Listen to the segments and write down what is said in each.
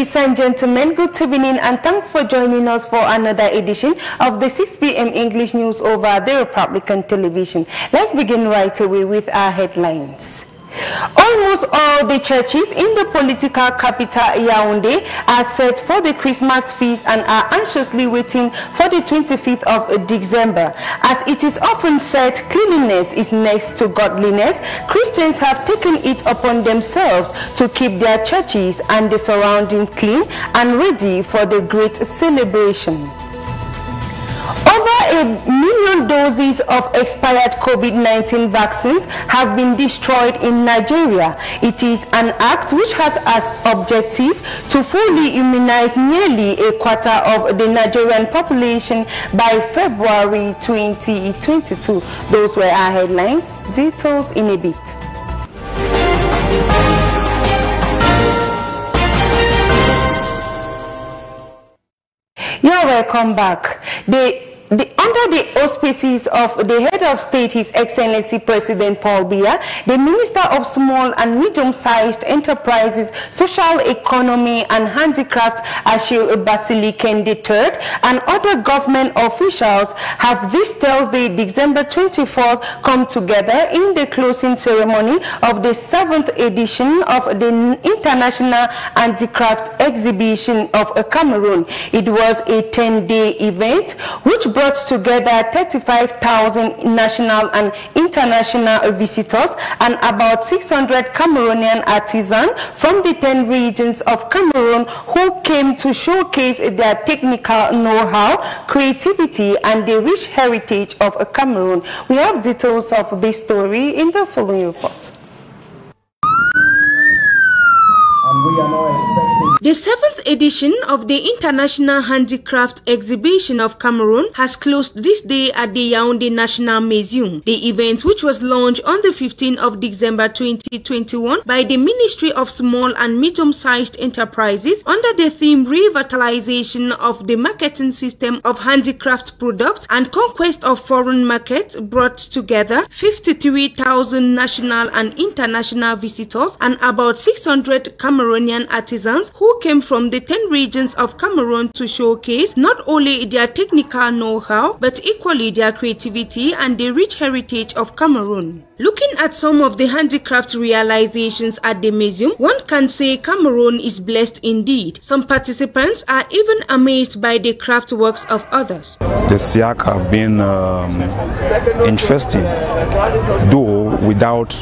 Ladies and gentlemen, good evening and thanks for joining us for another edition of the 6 p.m. English news over the Republican television. Let's begin right away with our headlines. Almost all the churches in the political capital Yaoundé are set for the Christmas feast and are anxiously waiting for the 25th of December. As it is often said, cleanliness is next to godliness. Christians have taken it upon themselves to keep their churches and the surrounding clean and ready for the great celebration. Over 1 million doses of expired COVID-19 vaccines have been destroyed in Nigeria. It is an act which has as objective to fully immunize nearly a quarter of the Nigerian population by February 2022. Those were our headlines. Details in a bit. You're welcome back. Under the auspices of the head of state, His Excellency President Paul Biya, the Minister of Small and Medium-Sized Enterprises, Social Economy and Handicrafts, Ashil Basiliken III, and other government officials have this Thursday, December 24th, come together in the closing ceremony of the 7th edition of the International Handicraft Exhibition of Cameroon. It was a 10-day event which brought together 35,000 national and international visitors and about 600 Cameroonian artisans from the 10 regions of Cameroon who came to showcase their technical know-how, creativity, and the rich heritage of Cameroon. We have details of this story in the following report. The 7th edition of the International Handicraft Exhibition of Cameroon has closed this day at the Yaoundé National Museum. The event, which was launched on the 15th of December 2021 by the Ministry of Small and Medium-Sized Enterprises under the theme Revitalization of the Marketing System of Handicraft Products and Conquest of Foreign Markets, brought together 53,000 national and international visitors and about 600 Cameroonian artisans who came from the 10 regions of Cameroon to showcase not only their technical know-how but equally their creativity and the rich heritage of Cameroon. Looking at some of the handicraft realizations at the museum, one can say Cameroon is blessed indeed. Some participants are even amazed by the craft works of others. The SIAC have been interesting, though without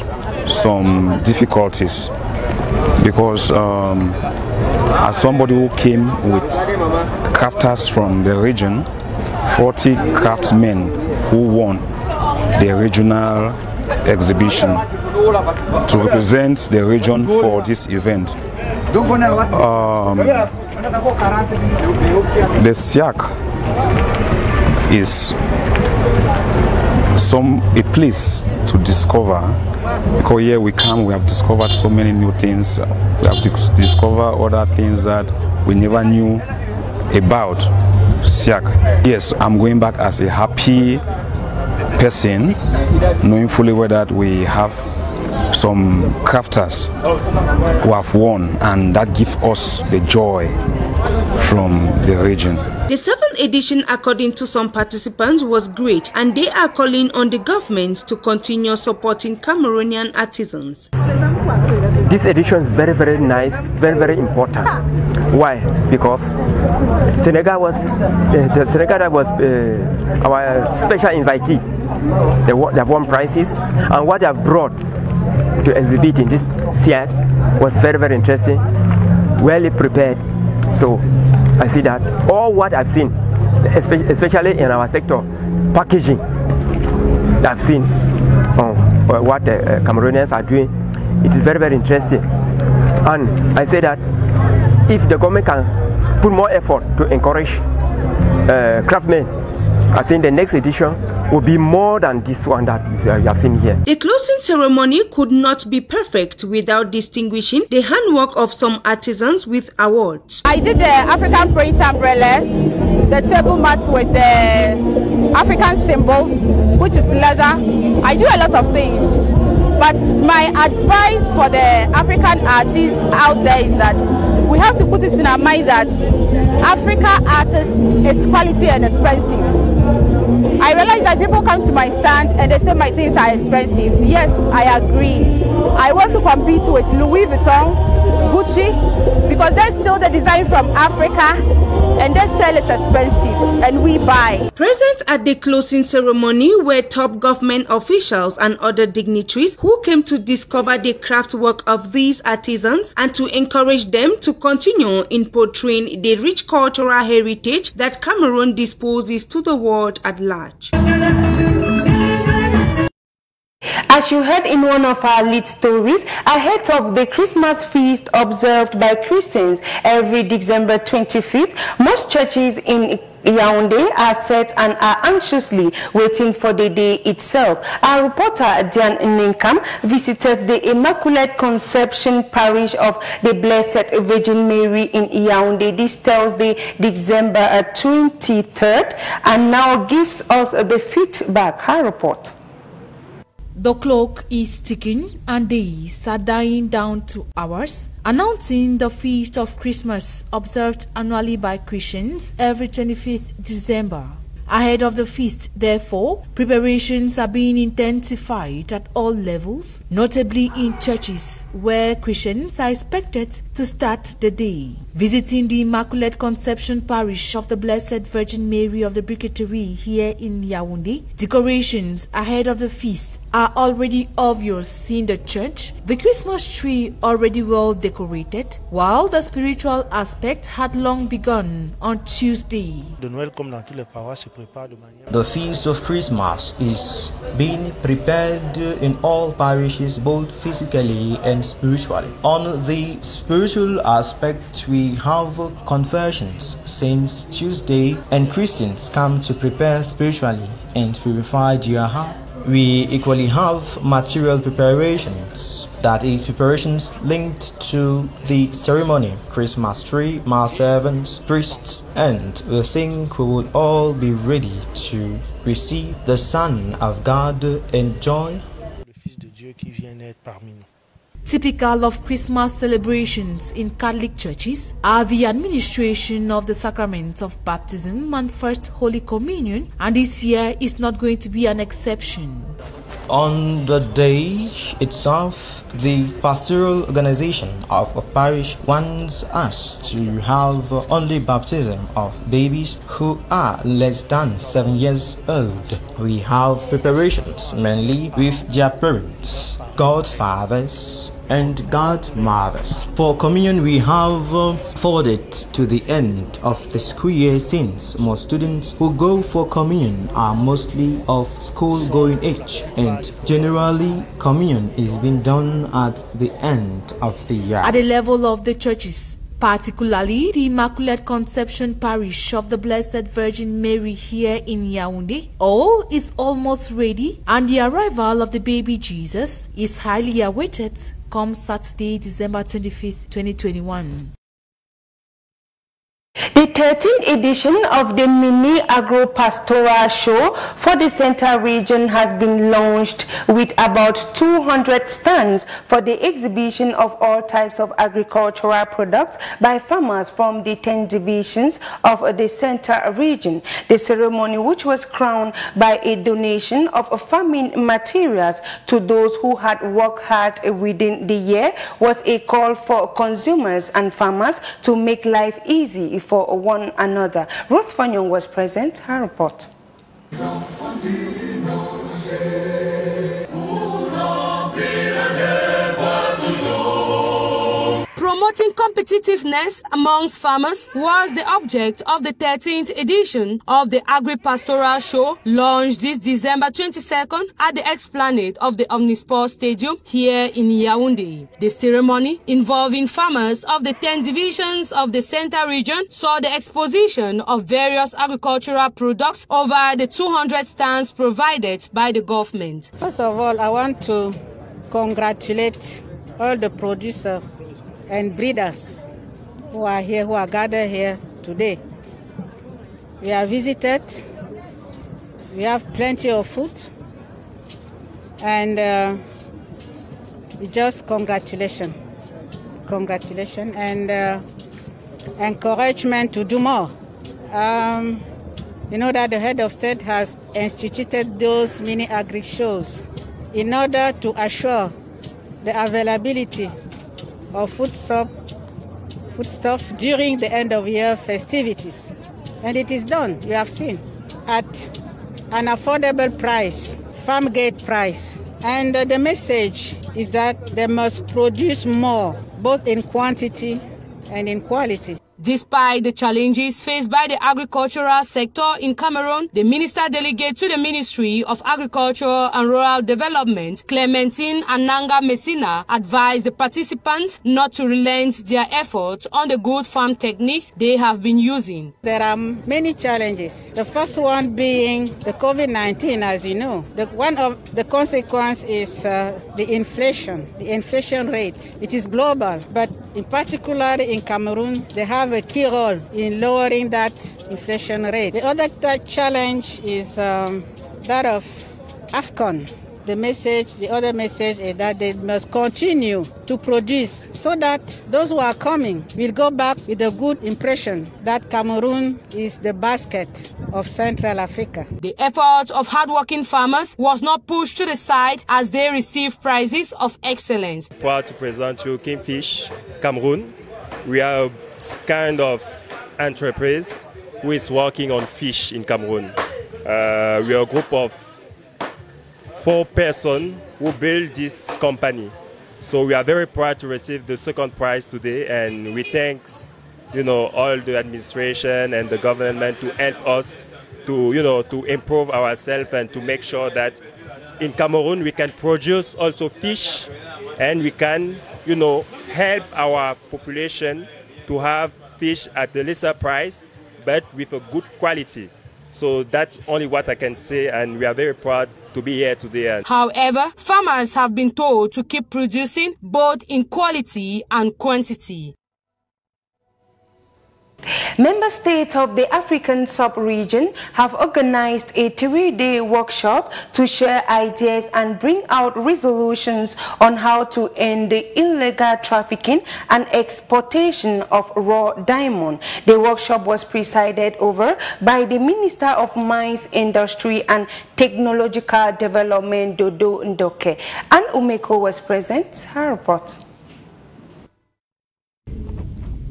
some difficulties, because as somebody who came with crafters from the region, 40 craftsmen who won the regional exhibition to represent the region for this event. The SIAC is a place to discover, because here we come, we have discovered so many new things. We have discovered other things that we never knew about SIAC. Yes, I'm going back as a happy person, knowing fully well that we have some crafters who have won, and that gives us the joy from the region. The 7th edition, according to some participants, was great, and they are calling on the government to continue supporting Cameroonian artisans. This edition is very, very nice, very, very important. Why? Because Senegal was our special invitee. They have won prizes, and what they have brought to exhibit in this SIAC was very, very interesting, well prepared. So I see that all what I've seen, especially in our sector, packaging, I've seen what the Cameroonians are doing. It is very, very interesting. And I say that if the government can put more effort to encourage craftsmen, I think the next edition will be more than this one that you have seen here. The closing ceremony could not be perfect without distinguishing the handwork of some artisans with awards. I did the African print umbrellas, the table mats with the African symbols, which is leather. I do a lot of things. But my advice for the African artists out there is that we have to put it in our mind that Africa artist is quality and expensive. I realize that people come to my stand and they say my things are expensive. Yes, I agree. I want to compete with Louis Vuitton, Gucci, because they steal the design from Africa and they sell it expensive and we buy. Present at the closing ceremony were top government officials and other dignitaries who came to discover the craft work of these artisans and to encourage them to continue in portraying the rich cultural heritage that Cameroon disposes to the world at large. As you heard in one of our lead stories, ahead of the Christmas feast observed by Christians every December 25th, most churches in Yaoundé are set and are anxiously waiting for the day itself. Our reporter Diane Ninkam visited the Immaculate Conception Parish of the Blessed Virgin Mary in Yaoundé this Thursday, December 23rd, and now gives us the feedback. Her report. The clock is ticking and days are dying down to hours, announcing the feast of Christmas observed annually by Christians every 25th December. Ahead of the feast, therefore, preparations are being intensified at all levels, notably in churches where Christians are expected to start the day. Visiting the Immaculate Conception Parish of the Blessed Virgin Mary of the Brigaderie here in Yaoundé, decorations ahead of the feast are already obvious in the church, the Christmas tree already well decorated, while the spiritual aspect had long begun on Tuesday. The Feast of Christmas is being prepared in all parishes, both physically and spiritually. On the spiritual aspect, we have conversions since Tuesday, and Christians come to prepare spiritually and purify their heart. We equally have material preparations, that is, preparations linked to the ceremony, Christmas tree, mass servants, priests, and we think we will all be ready to receive the Son of God in joy. Typical of Christmas celebrations in Catholic churches are the administration of the sacraments of baptism and First Holy Communion, and this year is not going to be an exception. On the day itself, the pastoral organization of a parish wants us to have only baptism of babies who are less than 7 years old. We have preparations mainly with their parents, godfathers, and godmothers. For communion, we have forwarded to the end of the school year, since most students who go for communion are mostly of school-going age, and generally communion is being done at the end of the year. At the level of the churches, particularly the Immaculate Conception Parish of the Blessed Virgin Mary here in Yaoundé, all is almost ready, and the arrival of the baby Jesus is highly awaited come Saturday, December 25th, 2021. The 13th edition of the Mini Agro-Pastoral Show for the Central Region has been launched with about 200 stands for the exhibition of all types of agricultural products by farmers from the 10 divisions of the Central Region. The ceremony, which was crowned by a donation of farming materials to those who had worked hard within the year, was a call for consumers and farmers to make life easy for one another. Ruth Fanyon was present. Her report. Promoting competitiveness amongst farmers was the object of the 13th edition of the Agri-Pastoral Show, launched this December 22nd at the Esplanade of the Omnisport Stadium here in Yaoundé. The ceremony, involving farmers of the 10 divisions of the Central Region, saw the exposition of various agricultural products over the 200 stands provided by the government. First of all, I want to congratulate all the producers and breeders who are here, who are gathered here today. We are visited, we have plenty of food, and just congratulations. And encouragement to do more. You know that the head of state has instituted those mini agri shows in order to assure the availability of foodstuff during the end of year festivities. And it is done, you have seen, at an affordable price, farm gate price. And the message is that they must produce more, both in quantity and in quality. Despite the challenges faced by the agricultural sector in Cameroon, the minister delegate to the Ministry of Agriculture and Rural Development, Clementine Ananga Messina, advised the participants not to relent their efforts on the good farm techniques they have been using. There are many challenges. The first one being the COVID-19, as you know. One of the consequences is the inflation rate. It is global, but in particular in Cameroon, they have a key role in lowering that inflation rate. The other challenge is that of AFCON. The other message is that they must continue to produce so that those who are coming will go back with a good impression that Cameroon is the basket of Central Africa. The efforts of hardworking farmers was not pushed to the side as they received prizes of excellence. Proud to present you Kingfish, Cameroon. We are a kind of enterprise who is working on fish in Cameroon. We are a group of 4 persons who build this company. So we are very proud to receive the second prize today, and we thank all the administration and the government to help us to improve ourselves and to make sure that in Cameroon we can produce also fish, and we can help our population to have fish at a lesser price but with a good quality. So that's only what I can say, and we are very proud to be here today. However, farmers have been told to keep producing both in quality and quantity. Member states of the African sub-region have organized a 3-day workshop to share ideas and bring out resolutions on how to end the illegal trafficking and exportation of raw diamond. The workshop was presided over by the Minister of Mines, Industry and Technological Development, Dodo Ndoke. Ann Umeko was present. Her report.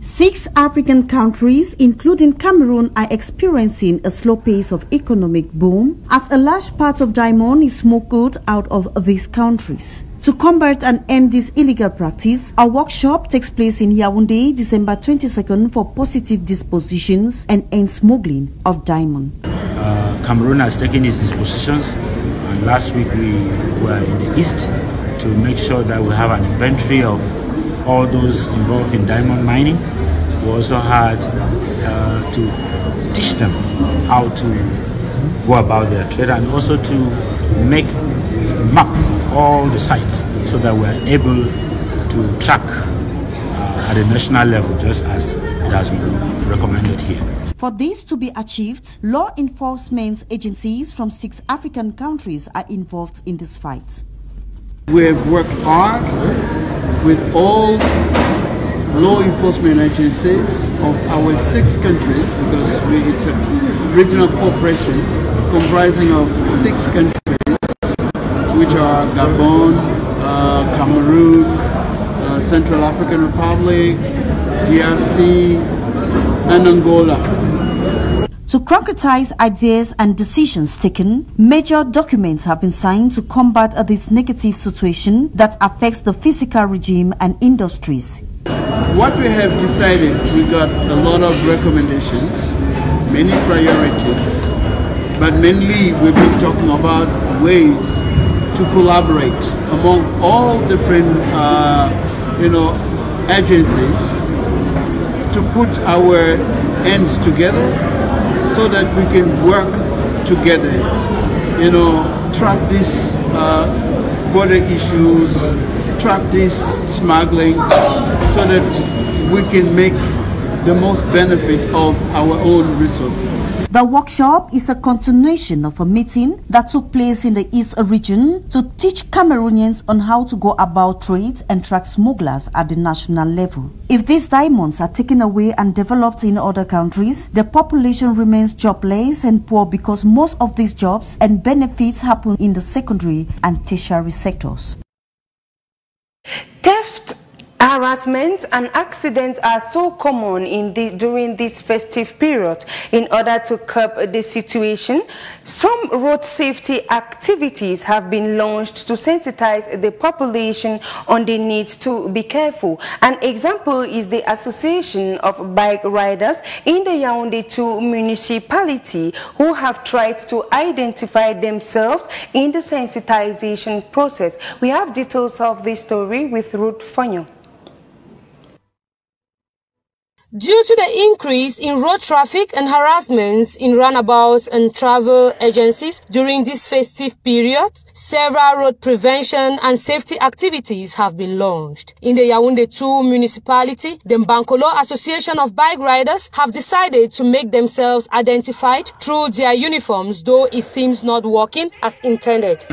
6 African countries, including Cameroon, are experiencing a slow pace of economic boom as a large part of diamond is smuggled out of these countries. To combat and end this illegal practice, a workshop takes place in Yaoundé, December 22nd for positive dispositions and end smuggling of diamond. Cameroon has taken its dispositions, and last week we were in the east to make sure that we have an inventory of all those involved in diamond mining. We also had to teach them how to go about their trade, and also to make a map of all the sites so that we're able to track at the national level, just as it has been recommended here. For this to be achieved, law enforcement agencies from 6 African countries are involved in this fight. We have worked hard with all law enforcement agencies of our 6 countries, because it's a regional cooperation comprising of 6 countries, which are Gabon, Cameroon, Central African Republic, DRC, and Angola. To concretize ideas and decisions taken, major documents have been signed to combat this negative situation that affects the physical regime and industries. What we have decided, we got a lot of recommendations, many priorities, but mainly we've been talking about ways to collaborate among all different agencies to put our ends together so that we can work together, track these border issues, track this smuggling, so that we can make the most benefit of our own resources. The workshop is a continuation of a meeting that took place in the East region to teach Cameroonians on how to go about trade and track smugglers at the national level. If these diamonds are taken away and developed in other countries, the population remains jobless and poor because most of these jobs and benefits happen in the secondary and tertiary sectors. Theft, harassment and accidents are so common during this festive period. In order to curb the situation, some road safety activities have been launched to sensitize the population on the need to be careful. An example is the Association of Bike Riders in the Yaoundé 2 municipality, who have tried to identify themselves in the sensitization process. We have details of this story with Ruth Fanyo. Due to the increase in road traffic and harassments in roundabouts and travel agencies during this festive period, several road prevention and safety activities have been launched. In the Yaoundé 2 municipality, the Bankolo Association of Bike Riders have decided to make themselves identified through their uniforms, though it seems not working as intended.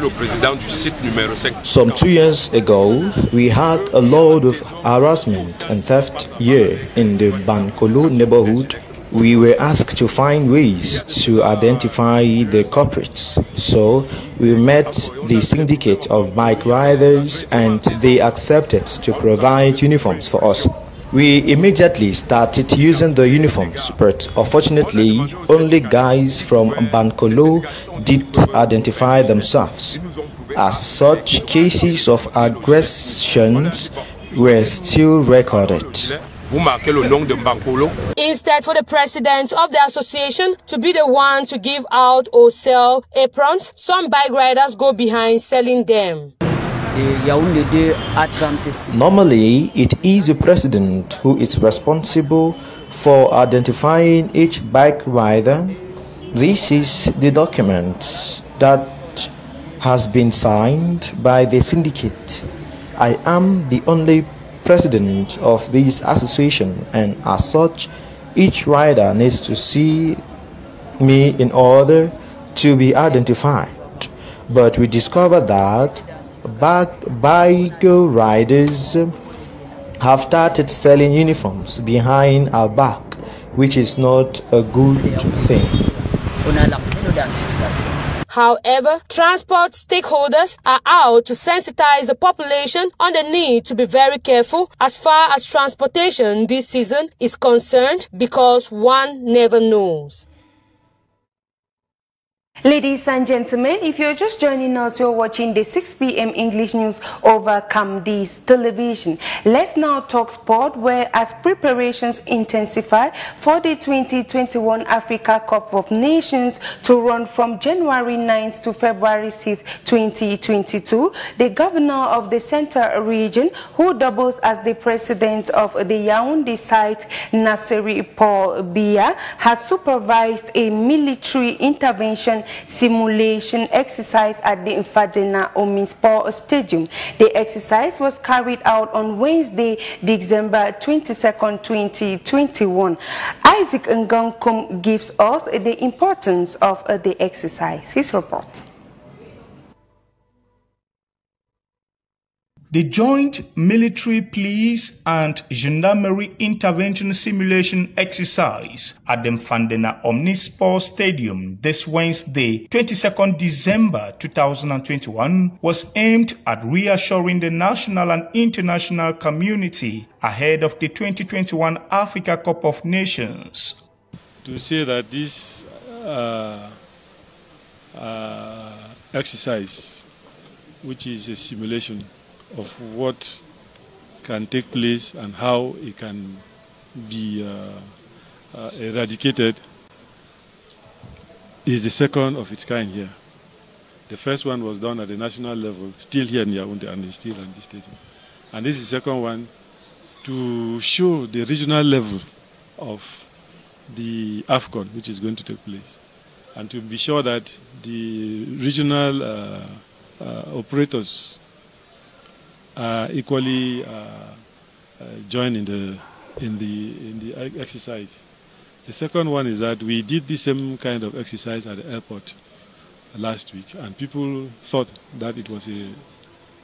Some 2 years ago, we had a lot of harassment and theft here in the Bankolo neighborhood. We were asked to find ways to identify the culprits. So we met the syndicate of bike riders and they accepted to provide uniforms for us. We immediately started using the uniforms, but unfortunately only guys from Bankolo did identify themselves. As such, cases of aggressions were still recorded. Instead, for the president of the association to be the one to give out or sell aprons, some bike riders go behind selling them. Normally, it is the president who is responsible for identifying each bike rider. This is the document that has been signed by the syndicate. I am the only president of this association, and as such, each rider needs to see me in order to be identified. But we discovered that bike riders have started selling uniforms behind our back, which is not a good thing. However, transport stakeholders are out to sensitize the population on the need to be very careful as far as transportation this season is concerned, because one never knows. Ladies and gentlemen, if you're just joining us, you're watching the 6 p.m. English news over Camdis television. Let's now talk sport, where as preparations intensify for the 2021 Africa Cup of Nations to run from January 9th to February 6th, 2022, the governor of the Central region, who doubles as the president of the Yaoundé site, Nasseri Paul Biya, has supervised a military intervention simulation exercise at the Mfadena Ominsport Stadium. The exercise was carried out on Wednesday, December 22nd, 2021. Isaac Ngankum gives us the importance of the exercise. His report. The Joint Military Police and Gendarmerie Intervention Simulation Exercise at the Mfandena Omnisport Stadium this Wednesday, 22nd December 2021, was aimed at reassuring the national and international community ahead of the 2021 Africa Cup of Nations. To say that this exercise, which is a simulation of what can take place and how it can be eradicated, is the second of its kind here. The first one was done at the national level, still here in Yaoundé, and is still at this stadium. And this is the second one to show the regional level of the AFCON, which is going to take place, and to be sure that the regional operators equally join in the exercise. The second one is that we did the same kind of exercise at the airport last week, and people thought that it was a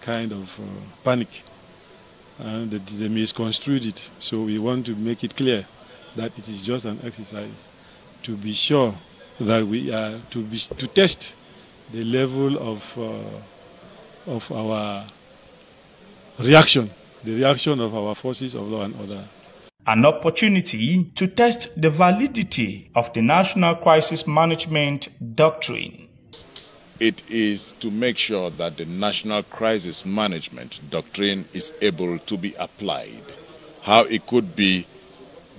kind of panic, and they misconstrued it. So we want to make it clear that it is just an exercise to be sure that we are to test the level of our reaction, the reaction of our forces of law and order. An opportunity to test the validity of the National Crisis Management Doctrine. It is to make sure that the National Crisis Management Doctrine is able to be applied, how it could be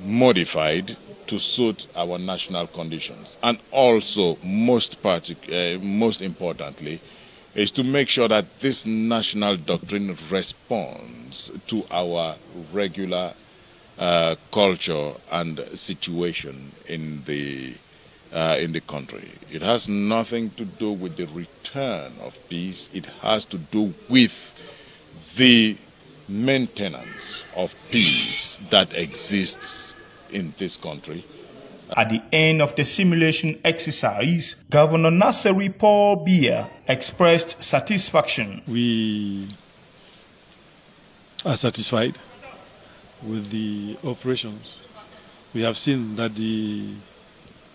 modified to suit our national conditions, and also most importantly is to make sure that this national doctrine responds to our regular culture and situation in the country. It has nothing to do with the return of peace. It has to do with the maintenance of peace that exists in this country. At the end of the simulation exercise, Governor Naseri Paul Biya expressed satisfaction. We are satisfied with the operations. We have seen that the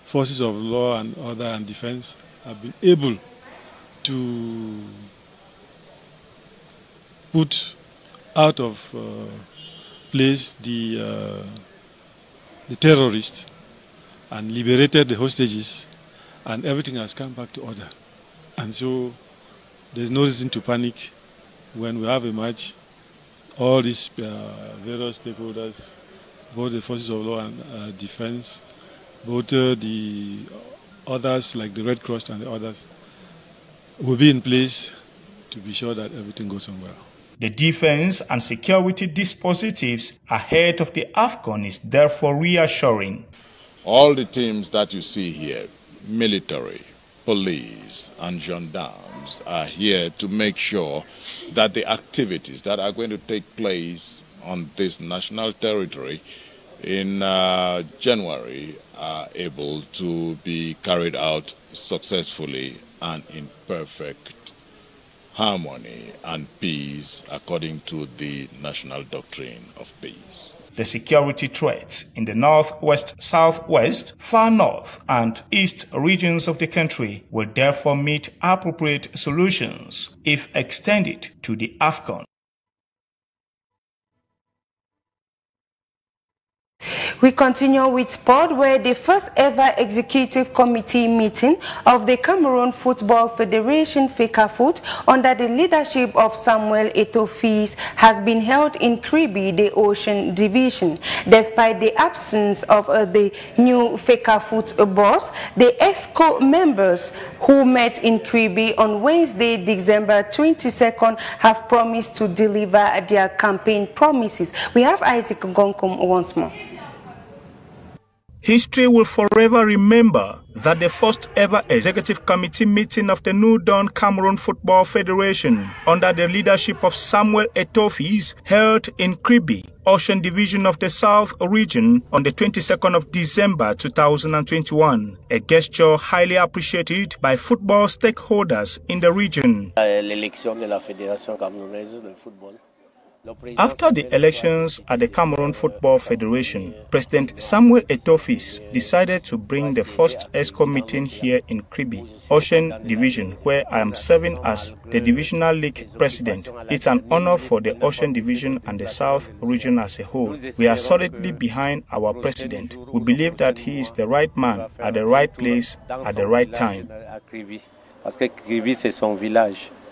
forces of law and order and defense have been able to put out of place the terrorists and liberated the hostages, and everything has come back to order. And so there's no reason to panic when we have a match. All these various stakeholders, both the forces of law and defense, both the others like the Red Cross and the others, will be in place to be sure that everything goes on well. The defense and security dispositives ahead of the AFCON is therefore reassuring. All the teams that you see here, military, police and gendarmes, are here to make sure that the activities that are going to take place on this national territory in January are able to be carried out successfully and in perfect harmony and peace according to the national doctrine of peace. The security threats in the northwest, southwest, far north and east regions of the country will therefore meet appropriate solutions if extended to the AFCON. We continue with sport, where the first ever executive committee meeting of the Cameroon Football Federation Fcfa under the leadership of Samuel Eto'o has been held in Kribi, the Ocean Division. Despite the absence of the new Fcfa boss, the EXCO members who met in Kribi on Wednesday, December 22nd, have promised to deliver their campaign promises. We have Isaac Gonkum once more. History will forever remember that the first ever executive committee meeting of the new dawn Cameroon Football Federation under the leadership of Samuel Eto'o held in Kribi, Ocean Division of the South region on the 22nd of December 2021, a gesture highly appreciated by football stakeholders in the region. After the elections at the Cameroon Football Federation, President Samuel Eto'o decided to bring the first EXCO meeting here in Kribi, Ocean Division, where I am serving as the Divisional League President. It's an honor for the Ocean Division and the South region as a whole. We are solidly behind our President. We believe that he is the right man at the right place at the right time.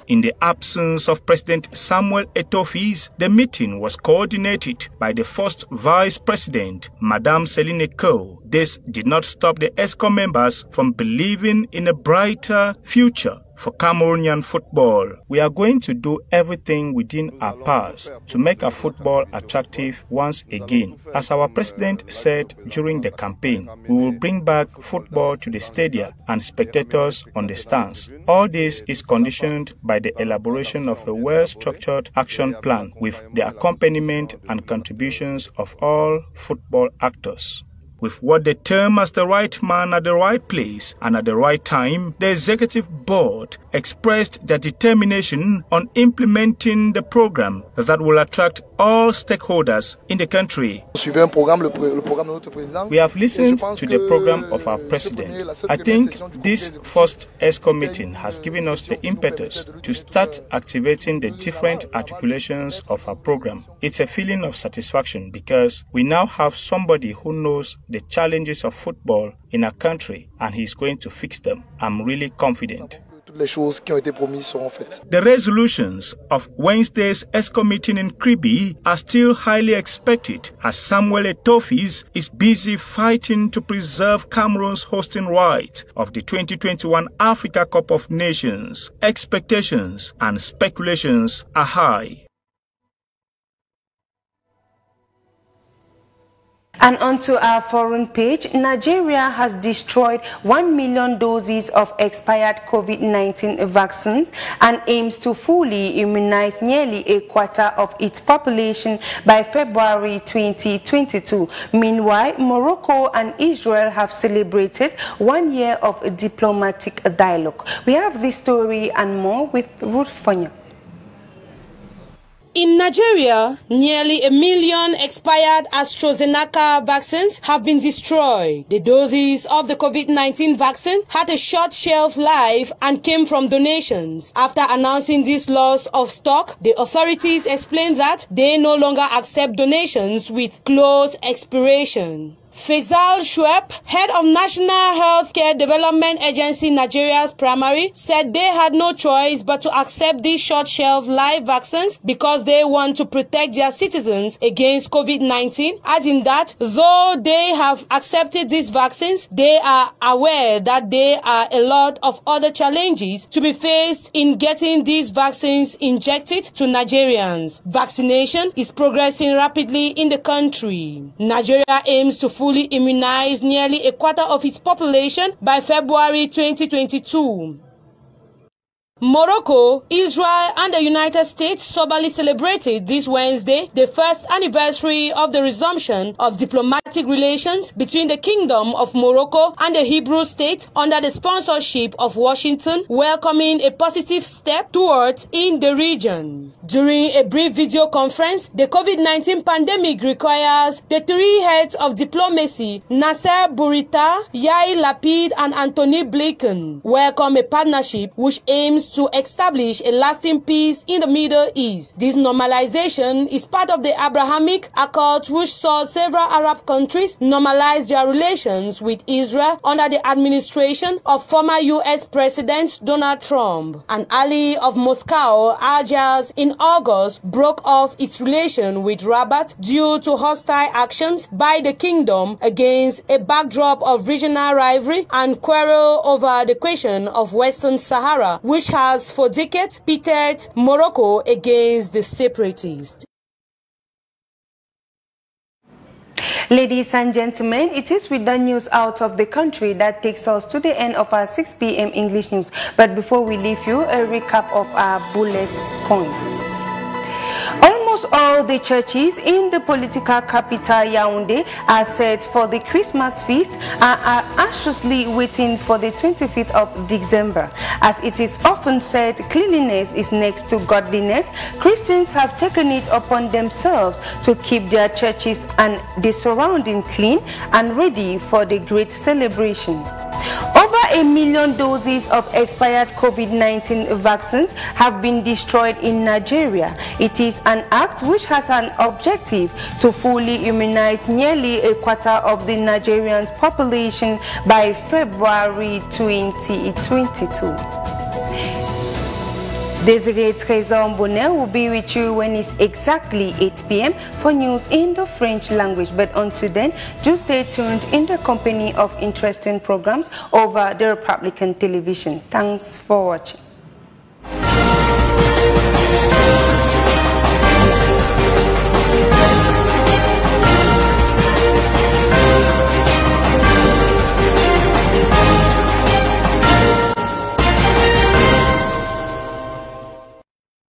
In the absence of President Samuel Eto'o, the meeting was coordinated by the first Vice President, Madame Celine Ko. This did not stop the EXCO members from believing in a brighter future for Cameroonian football. We are going to do everything within our powers to make our football attractive once again. As our president said during the campaign, we will bring back football to the stadia and spectators on the stands. All this is conditioned by the elaboration of a well-structured action plan with the accompaniment and contributions of all football actors. with what they term as the right man at the right place and at the right time, the Executive Board expressed their determination on implementing the program that will attract all stakeholders in the country. We have listened to the program of our president. I think this first ESCO meeting has given us the impetus to start activating the different articulations of our program. It's a feeling of satisfaction because we now have somebody who knows the challenges of football in our country and he's going to fix them. I'm really confident. The resolutions of Wednesday's ESCO meeting in Crise are still highly expected as Samuel Etofi's is busy fighting to preserve Cameroon's hosting right of the 2021 Africa Cup of Nations. Expectations and speculations are high. And onto our foreign page, Nigeria has destroyed 1 million doses of expired COVID-19 vaccines and aims to fully immunize nearly a quarter of its population by February 2022. Meanwhile, Morocco and Israel have celebrated 1 year of diplomatic dialogue. We have this story and more with Ruth Fonya. In Nigeria, nearly 1 million expired AstraZeneca vaccines have been destroyed. The doses of the COVID-19 vaccine had a short shelf life and came from donations. After announcing this loss of stock, the authorities explained that they no longer accept donations with close expiration. Faisal Shueb, head of National Healthcare Development Agency Nigeria's primary, said they had no choice but to accept these short shelf life vaccines because they want to protect their citizens against COVID-19, adding that though they have accepted these vaccines, they are aware that there are a lot of other challenges to be faced in getting these vaccines injected to Nigerians. Vaccination is progressing rapidly in the country. Nigeria aims to fully immunize nearly a quarter of its population by February 2022. Morocco, Israel and the United States soberly celebrated this Wednesday the first anniversary of the resumption of diplomatic relations between the Kingdom of Morocco and the Hebrew state under the sponsorship of Washington, welcoming a positive step towards in the region. During a brief video conference, the COVID-19 pandemic requires the three heads of diplomacy, Nasser Bourita, Yair Lapid and Anthony Blinken, welcome a partnership which aims to establish a lasting peace in the Middle East. This normalization is part of the Abrahamic Accords which saw several Arab countries normalize their relations with Israel under the administration of former U.S. President Donald Trump. An ally of Moscow, Algiers, in August broke off its relation with Rabat due to hostile actions by the kingdom against a backdrop of regional rivalry and quarrel over the question of Western Sahara, which has for decades pitted Morocco against the separatists. Ladies and gentlemen, it is with the news out of the country that takes us to the end of our 6 p.m. English news. But before we leave you, a recap of our bullet points. Almost all the churches in the political capital Yaoundé are set for the Christmas feast and are anxiously waiting for the 25th of December. As it is often said, cleanliness is next to godliness. Christians have taken it upon themselves to keep their churches and the surrounding clean and ready for the great celebration. Over 1 million doses of expired COVID-19 vaccines have been destroyed in Nigeria. It is an act which has an objective to fully immunize nearly a quarter of the Nigerian population by February 2022. Desiree Trésor Bonnet will be with you when it's exactly 8 p.m. for news in the French language. But until then, do stay tuned in the company of interesting programs over the Republican television. Thanks for watching.